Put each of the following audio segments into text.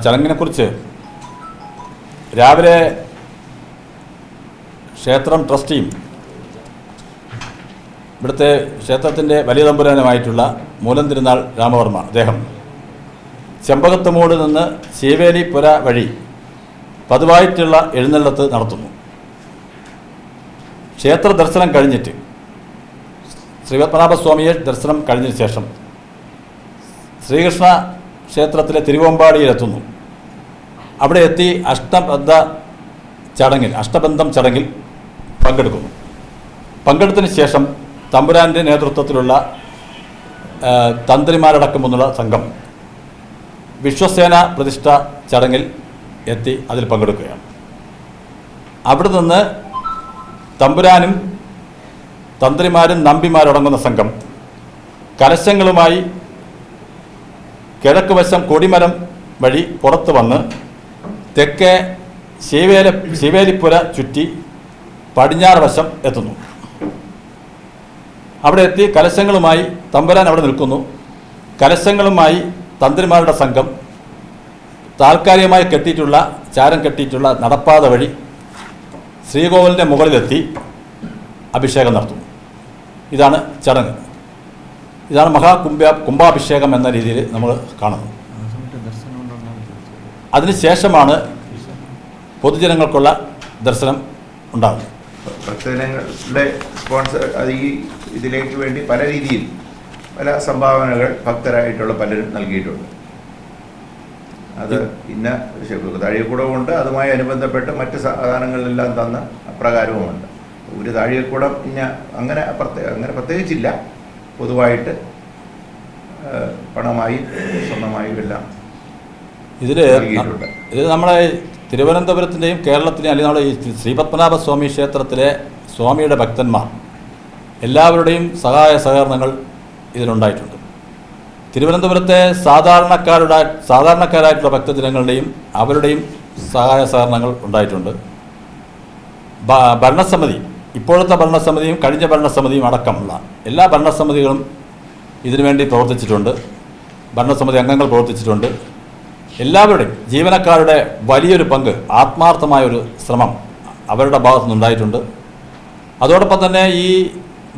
ചടങ്ങിനെക്കുറിച്ച് രാവിലെ ക്ഷേത്രം ട്രസ്റ്റിയും ഇവിടുത്തെ ക്ഷേത്രത്തിൻ്റെ വലിയ തമ്പുരാനുമായിട്ടുള്ള മൂലം തിരുനാൾ രാമവർമ്മ അദ്ദേഹം ചെമ്പകത്തുമൂട് നിന്ന് ശീവേലിപ്പുര വഴി പതിവായിട്ടുള്ള എഴുന്നള്ളത്ത് നടത്തുന്നു. ക്ഷേത്ര ദർശനം കഴിഞ്ഞിട്ട് ശ്രീപത്മനാഭസ്വാമിയെ ദർശനം കഴിഞ്ഞതിന് ശേഷം ശ്രീകൃഷ്ണ ക്ഷേത്രത്തിലെ തിരുവമ്പാടിയിലെത്തുന്നു. അവിടെ എത്തി അഷ്ടബന്ധം ചടങ്ങിൽ പങ്കെടുക്കുന്നു. പങ്കെടുത്തതിന് ശേഷം തമ്പുരാൻ്റെ നേതൃത്വത്തിലുള്ള തന്ത്രിമാരടക്കമെന്നുള്ള സംഘം വിശ്വസേന പ്രതിഷ്ഠ ചടങ്ങിൽ എത്തി അതിൽ പങ്കെടുക്കുകയാണ്. അവിടെ നിന്ന് തമ്പുരാനും തന്ത്രിമാരും നമ്പിമാരടങ്ങുന്ന സംഘം കലശങ്ങളുമായി കിഴക്ക് വശം കൊടിമരം വഴി പുറത്തു വന്ന് തെക്കേ ശിവേലിപ്പുര ചുറ്റി പടിഞ്ഞാറ് വശം എത്തുന്നു. അവിടെ എത്തി കലശങ്ങളുമായി തമ്പുരാൻ അവിടെ നിൽക്കുന്നു. കലശങ്ങളുമായി തന്ത്രിമാരുടെ സംഘം താൽക്കാലികമായി ചാരം കെട്ടിയിട്ടുള്ള നടപ്പാത വഴി ശ്രീകോവിലിൻ്റെ മുകളിലെത്തി അഭിഷേകം നടത്തുന്നു. ഇതാണ് ചടങ്ങ്. ഇതാണ് കുംഭാഭിഷേകം എന്ന രീതിയിൽ നമ്മൾ കാണുന്നത്. അതിനുശേഷമാണ് പൊതുജനങ്ങൾക്കുള്ള ദർശനം ഉണ്ടാകുന്നത്. ഭക്തജനങ്ങളുടെ സ്പോൺസർ ഇതിലേക്ക് വേണ്ടി പല രീതിയിൽ പല സംഭാവനകൾ ഭക്തരായിട്ടുള്ള പലരും നൽകിയിട്ടുണ്ട്. അത് താഴികക്കുടമുണ്ട്, അതുമായി അനുബന്ധപ്പെട്ട് മറ്റ് സാധനങ്ങളെല്ലാം തന്ന അപ്രകാരവുമുണ്ട്. ഒരു താഴികക്കുടം അങ്ങനെ പ്രത്യേകിച്ചില്ല, പൊതുവായിട്ട് പണമായും സ്വർണ്ണമായും എല്ലാം ഇതിൽ നമ്മുടെ തിരുവനന്തപുരത്തിൻ്റെയും കേരളത്തിലെയും അല്ലെങ്കിൽ നമ്മുടെ ഈ ശ്രീപത്മനാഭസ്വാമി ക്ഷേത്രത്തിലെ സ്വാമിയുടെ ഭക്തന്മാർ എല്ലാവരുടെയും സഹായ സഹകരണങ്ങൾ ഇതിലുണ്ടായിട്ടുണ്ട്. തിരുവനന്തപുരത്തെ സാധാരണക്കാരായിട്ടുള്ള ഭക്തജനങ്ങളുടെയും അവരുടെയും സഹായ സഹകരണങ്ങൾ ഉണ്ടായിട്ടുണ്ട്. ഭരണസമിതി, ഇപ്പോഴത്തെ ഭരണസമിതിയും കഴിഞ്ഞ ഭരണസമിതിയും അടക്കമുള്ള എല്ലാ ഭരണസമിതികളും ഇതിനുവേണ്ടി പ്രവർത്തിച്ചിട്ടുണ്ട്. ഭരണസമിതി അംഗങ്ങൾ പ്രവർത്തിച്ചിട്ടുണ്ട്. എല്ലാവരുടെയും ജീവനക്കാരുടെ വലിയൊരു പങ്ക്, ആത്മാർത്ഥമായൊരു ശ്രമം അവരുടെ ഭാഗത്തു നിന്നുണ്ടായിട്ടുണ്ട്. അതോടൊപ്പം തന്നെ ഈ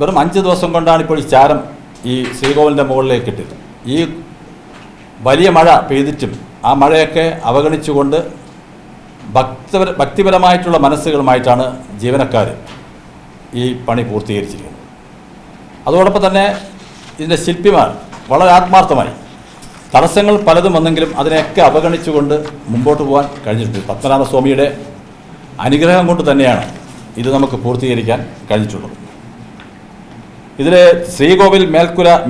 വെറും 5 ദിവസം കൊണ്ടാണ് ഇപ്പോൾ ഈ ചാരം ഈ ശ്രീകോവിലിൻ്റെ മുകളിലേക്ക് ഇട്ടത്. ഈ വലിയ മഴ പെയ്തിട്ടും ആ മഴയൊക്കെ അവഗണിച്ചുകൊണ്ട് ഭക്തിപരമായിട്ടുള്ള മനസ്സുകളുമായിട്ടാണ് ജീവനക്കാർ ഈ പണി പൂർത്തീകരിച്ചിരിക്കുന്നത്. അതോടൊപ്പം തന്നെ ഇതിൻ്റെ ശില്പിമാർ വളരെ ആത്മാർത്ഥമായി, തടസ്സങ്ങൾ പലതും വന്നെങ്കിലും അതിനെയൊക്കെ അവഗണിച്ചുകൊണ്ട് മുമ്പോട്ട് പോകാൻ കഴിഞ്ഞിട്ടുണ്ട്. പത്മനാഭസ്വാമിയുടെ അനുഗ്രഹം കൊണ്ട് തന്നെയാണ് ഇത് നമുക്ക് പൂർത്തീകരിക്കാൻ കഴിഞ്ഞിട്ടുള്ളത്. ഇതിൽ ശ്രീകോവിൽ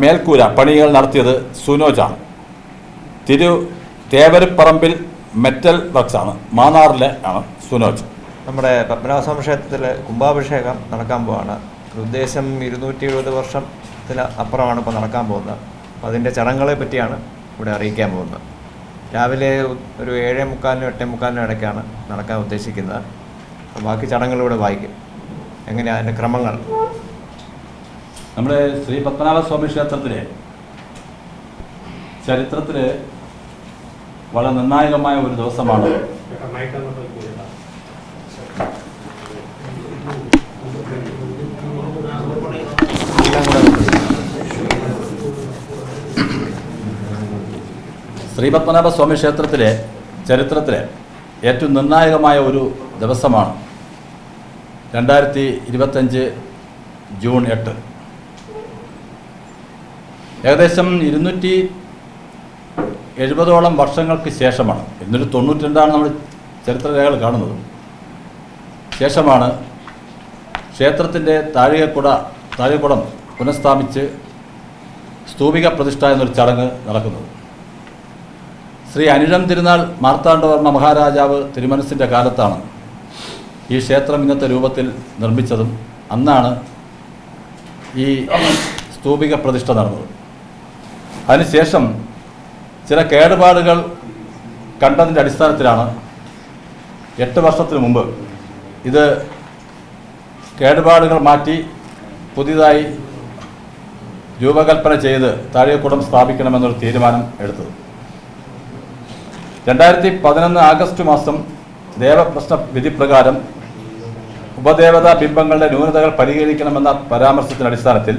മേൽക്കൂര പണികൾ നടത്തിയത് സുനോജാണ്. തേവരപ്പറമ്പിൽ മെറ്റൽ വർക്ക്സാണ്, മാന്നാറിലെ ആണ് സുനോജ്. നമ്മുടെ പത്മനാഭസ്വാമി ക്ഷേത്രത്തിൽ കുംഭാഭിഷേകം നടക്കാൻ പോവാണ്. ഉദ്ദേശം 270 വർഷത്തിന് അപ്പുറമാണ് ഇപ്പോൾ നടക്കാൻ പോകുന്നത്. അപ്പോൾ അതിൻ്റെ ചടങ്ങുകളെ പറ്റിയാണ് ഇവിടെ അറിയിക്കാൻ പോകുന്നത്. രാവിലെ ഒരു 7:45 8:45 ഇടയ്ക്കാണ് നടക്കാൻ ഉദ്ദേശിക്കുന്നത്. ബാക്കി ചടങ്ങുകളിവിടെ വായിക്കും. എങ്ങനെയാണ് അതിൻ്റെ ക്രമങ്ങൾ? നമ്മുടെ ശ്രീ പത്മനാഭസ്വാമി ക്ഷേത്രത്തിലെ ചരിത്രത്തിൽ വളരെ നിർണായകമായ ഒരു ദിവസമാണ് ശ്രീപത്മനാഭസ്വാമി ക്ഷേത്രത്തിലെ ചരിത്രത്തിലെ ഏറ്റവും നിർണായകമായ ഒരു ദിവസമാണ് 2025 ജൂൺ 8. ഏകദേശം 270ഓളം വർഷങ്ങൾക്ക് ശേഷമാണ്, 292 നമ്മൾ ചരിത്രരേഖകൾ കാണുന്നത്, ശേഷമാണ് ക്ഷേത്രത്തിൻ്റെ താഴികക്കുടം പുനഃസ്ഥാപിച്ച് സ്തൂപിക പ്രതിഷ്ഠ എന്നൊരു ചടങ്ങ് നടക്കുന്നത്. ശ്രീ അനിഴം തിരുനാൾ മാർത്താണ്ഡവർമ്മ മഹാരാജാവ് തിരുമനസിൻ്റെ കാലത്താണ് ഈ ക്ഷേത്രം ഇന്നത്തെ രൂപത്തിൽ നിർമ്മിച്ചതും അന്നാണ് ഈ സ്തൂപിക പ്രതിഷ്ഠ നടന്നത്. അതിനുശേഷം ചില കേടുപാടുകൾ കണ്ടതിൻ്റെ അടിസ്ഥാനത്തിലാണ് 8 വർഷത്തിന് മുമ്പ് ഇത് കേടുപാടുകൾ മാറ്റി പുതിയതായി രൂപകൽപ്പന ചെയ്ത് താഴികക്കുടം സ്ഥാപിക്കണമെന്നൊരു തീരുമാനം എടുത്തത്. 2011 ആഗസ്റ്റ് മാസം ദേവപ്രശ്ന വിധിപ്രകാരം ഉപദേവതാ ബിംബങ്ങളുടെ ന്യൂനതകൾ പരിഹരിക്കണമെന്ന പരാമർശത്തിന്റെ അടിസ്ഥാനത്തിൽ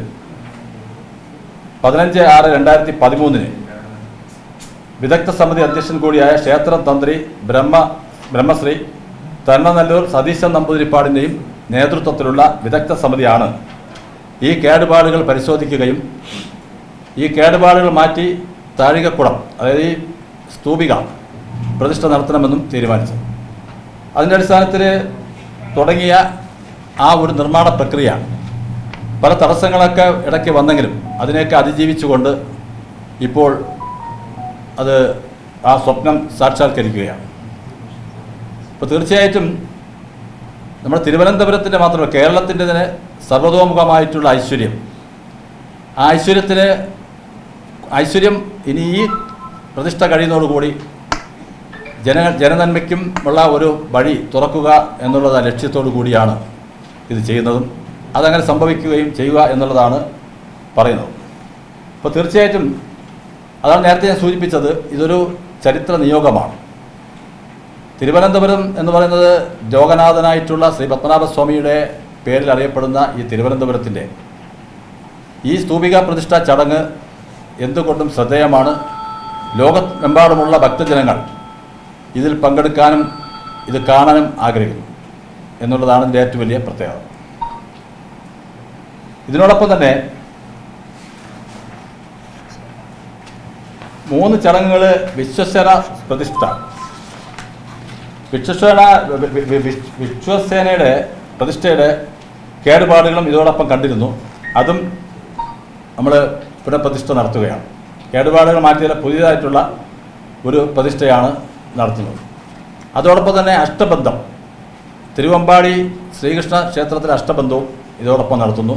15/6/2013 വിദഗ്ധ സമിതി അധ്യക്ഷൻ കൂടിയായ ക്ഷേത്രം തന്ത്രി ബ്രഹ്മശ്രീ തരണനല്ലൂർ സതീശൻ നമ്പൂതിരിപ്പാടിൻ്റെയും നേതൃത്വത്തിലുള്ള വിദഗ്ധ സമിതിയാണ് ഈ കേടുപാടുകൾ പരിശോധിക്കുകയും ഈ കേടുപാടുകൾ മാറ്റി താഴികക്കുളം, അതായത് ഈ സ്തൂപിക പ്രതിഷ്ഠ നടത്തണമെന്നും തീരുമാനിച്ചു. അതിൻ്റെ അടിസ്ഥാനത്തിൽ തുടങ്ങിയ ആ ഒരു നിർമ്മാണ പ്രക്രിയ പല തടസ്സങ്ങളൊക്കെ ഇടയ്ക്ക് വന്നെങ്കിലും അതിനെയൊക്കെ അതിജീവിച്ചുകൊണ്ട് ഇപ്പോൾ അത് ആ സ്വപ്നം സാക്ഷാത്കരിക്കുകയാണ്. അപ്പോൾ തീർച്ചയായിട്ടും നമ്മൾ തിരുവനന്തപുരത്തിൻ്റെ മാത്രമല്ല കേരളത്തിൻ്റെ തന്നെ സർവ്വതോമുഖമായിട്ടുള്ള ഐശ്വര്യം, ആ ഐശ്വര്യം ഇനി ഈ പ്രതിഷ്ഠ കഴിയുന്നതോടുകൂടി ജനനന്മയ്ക്കും ഉള്ള ഒരു വഴി തുറക്കുക എന്നുള്ള ലക്ഷ്യത്തോടു കൂടിയാണ് ഇത് ചെയ്യുന്നതും അതങ്ങനെ സംഭവിക്കുകയും ചെയ്യുക എന്നുള്ളതാണ് പറയുന്നത്. അപ്പോൾ തീർച്ചയായിട്ടും അതാണ് നേരത്തെ ഞാൻ സൂചിപ്പിച്ചത്, ഇതൊരു ചരിത്ര നിയോഗമാണ്. തിരുവനന്തപുരം എന്ന് പറയുന്നത് ലോകനാഥനായിട്ടുള്ള ശ്രീ പത്മനാഭസ്വാമിയുടെ പേരിൽ അറിയപ്പെടുന്ന ഈ തിരുവനന്തപുരത്തിൻ്റെ ഈ സ്തൂപിക പ്രതിഷ്ഠാ ചടങ്ങ് എന്തുകൊണ്ടും ശ്രദ്ധേയമാണ്. ലോകമെമ്പാടുമുള്ള ഭക്തജനങ്ങൾ ഇതിൽ പങ്കെടുക്കാനും ഇത് കാണാനും ആഗ്രഹിക്കുന്നു എന്നുള്ളതാണ് ഇതിൻ്റെ ഏറ്റവും വലിയ പ്രത്യേകത. ഇതിനോടൊപ്പം തന്നെ 3 ചടങ്ങുകൾ വിശ്വസേന പ്രതിഷ്ഠ, വിശ്വസേനയുടെ പ്രതിഷ്ഠയുടെ കേടുപാടുകളും ഇതോടൊപ്പം കണ്ടിരുന്നു. അതും നമ്മൾ പുനഃപ്രതിഷ്ഠ നടത്തുകയാണ്. കേടുപാടുകൾ മാറ്റിയ പുതിയതായിട്ടുള്ള ഒരു പ്രതിഷ്ഠയാണ് നടത്തുന്നത്. അതോടൊപ്പം തന്നെ അഷ്ടബന്ധം, തിരുവമ്പാടി ശ്രീകൃഷ്ണ ക്ഷേത്രത്തിലെ അഷ്ടബന്ധവും ഇതോടൊപ്പം നടത്തുന്നു.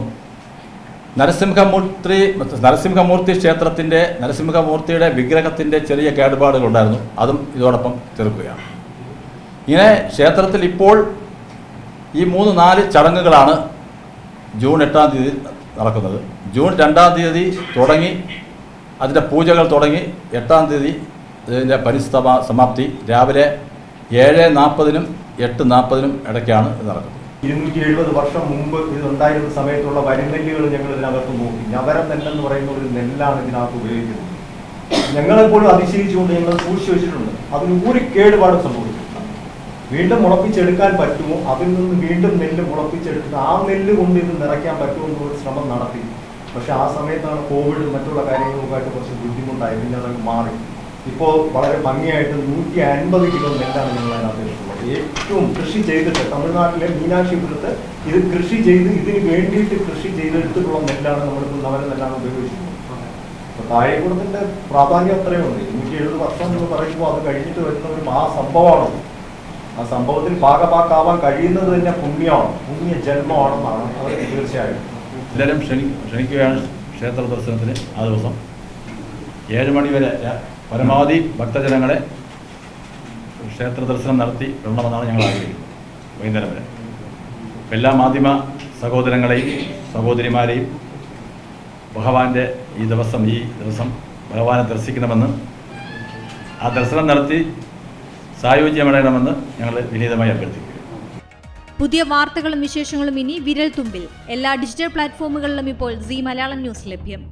നരസിംഹമൂർത്തി ക്ഷേത്രത്തിൻ്റെ നരസിംഹമൂർത്തിയുടെ വിഗ്രഹത്തിൻ്റെ ചെറിയ കേടുപാടുകളുണ്ടായിരുന്നു, അതും ഇതോടൊപ്പം തീർക്കുകയാണ്. ഇങ്ങനെ ക്ഷേത്രത്തിൽ ഇപ്പോൾ ഈ 3-4 ചടങ്ങുകളാണ് ജൂൺ 8-ാം തീയതി നടക്കുന്നത്. ജൂൺ 2-ാം തീയതി തുടങ്ങി അതിൻ്റെ പൂജകൾ തുടങ്ങി 8-ാം തീയതി ഇതിൻ്റെ സമാപ്തി രാവിലെ 7:40-നും 8:40-നും ഇടയ്ക്കാണ് ഇത് നടക്കുന്നത്. 270 വർഷം മുമ്പ് ഇതുണ്ടായിരുന്ന സമയത്തുള്ള വരിനെല്ലുകൾ ഞങ്ങൾ ഇതിനകത്ത് നോക്കി. ഞവരം നെല്ലെന്ന് പറയുന്ന ഒരു നെല്ലാണ് ഇതിനകത്ത് ഉപയോഗിക്കുന്നത്. ഞങ്ങളെപ്പോഴും അതിശയിച്ചുകൊണ്ട് ഞങ്ങൾ സൂക്ഷിച്ചു വെച്ചിട്ടുണ്ട്. അതിന് ഒരു കേടുപാടും സംഭവിച്ചിട്ടില്ല. വീണ്ടും മുളപ്പിച്ചെടുക്കാൻ പറ്റുമോ, അതിൽ നിന്ന് വീണ്ടും നെല്ല് മുളപ്പിച്ചെടുത്ത് ആ നെല്ല് കൊണ്ട് ഇത് നിറയ്ക്കാൻ പറ്റുമോ എന്നൊരു ശ്രമം നടത്തി. പക്ഷെ ആ സമയത്താണ് കോവിഡ് മറ്റുള്ള കാര്യങ്ങളുമായിട്ട് കുറച്ച് ബുദ്ധിമുട്ടായി. പിന്നെ അതങ്ങ് മാറി. ഇപ്പോൾ വളരെ ഭംഗിയായിട്ട് 150 കിലോ നെല്ലാണ് ഞങ്ങൾ അതിനകത്ത് എടുത്തുള്ളത്. ഏറ്റവും കൃഷി ചെയ്തിട്ട് തമിഴ്നാട്ടിലെ മീനാക്ഷിപുരത്ത് ഇത് കൃഷി ചെയ്ത് ഇതിന് വേണ്ടിയിട്ട് കൃഷി ചെയ്തെടുത്തിട്ടുള്ള നെല്ലാണ് നമ്മളിപ്പോൾ നവര നെല്ലാണ് ഉപയോഗിച്ചിട്ടുള്ളത്. അപ്പോൾ താഴേക്കുളത്തിൻ്റെ പ്രാധാന്യം അത്രയുണ്ട്. 170 വർഷം എന്ന് പറയുമ്പോൾ അത് കഴിഞ്ഞിട്ട് വരുന്ന ഒരു മഹാസംഭവമാണ്. ആ സംഭവത്തിൽ ഭാഗഭാക്കാവാൻ കഴിയുന്നത് തന്നെ പുണ്യമാണ്, പുണ്യ ജന്മമാണെന്നാണ് അവർ തീർച്ചയായും എല്ലാവരും ക്ഷണിക്കുകയാണ് ക്ഷേത്ര ദർശനത്തിന്. ആ ദിവസം 7 മണി വരെ പരമാവധി ഭക്തജനങ്ങളെ ക്ഷേത്ര ദർശനം നടത്തി വിടണമെന്നാണ് ഞങ്ങൾ ആഗ്രഹിക്കുന്നത്. വൈകുന്നേരം വരെ എല്ലാ മാധ്യമ സഹോദരങ്ങളെയും സഹോദരിമാരെയും ഭഗവാന്റെ ഈ ദിവസം ഭഗവാനെ ദർശിക്കണമെന്ന്, ആ ദർശനം നടത്തി സായുജ്യമടയണമെന്ന് ഞങ്ങൾ വിനീതമായി അഭ്യർത്ഥിക്കുന്നു. പുതിയ വാർത്തകളും വിശേഷങ്ങളും ഇനി വിരൽ തുമ്പിൽ. എല്ലാ ഡിജിറ്റൽ പ്ലാറ്റ്ഫോമുകളിലും ഇപ്പോൾ സീ മലയാളം ന്യൂസ് ലഭ്യം.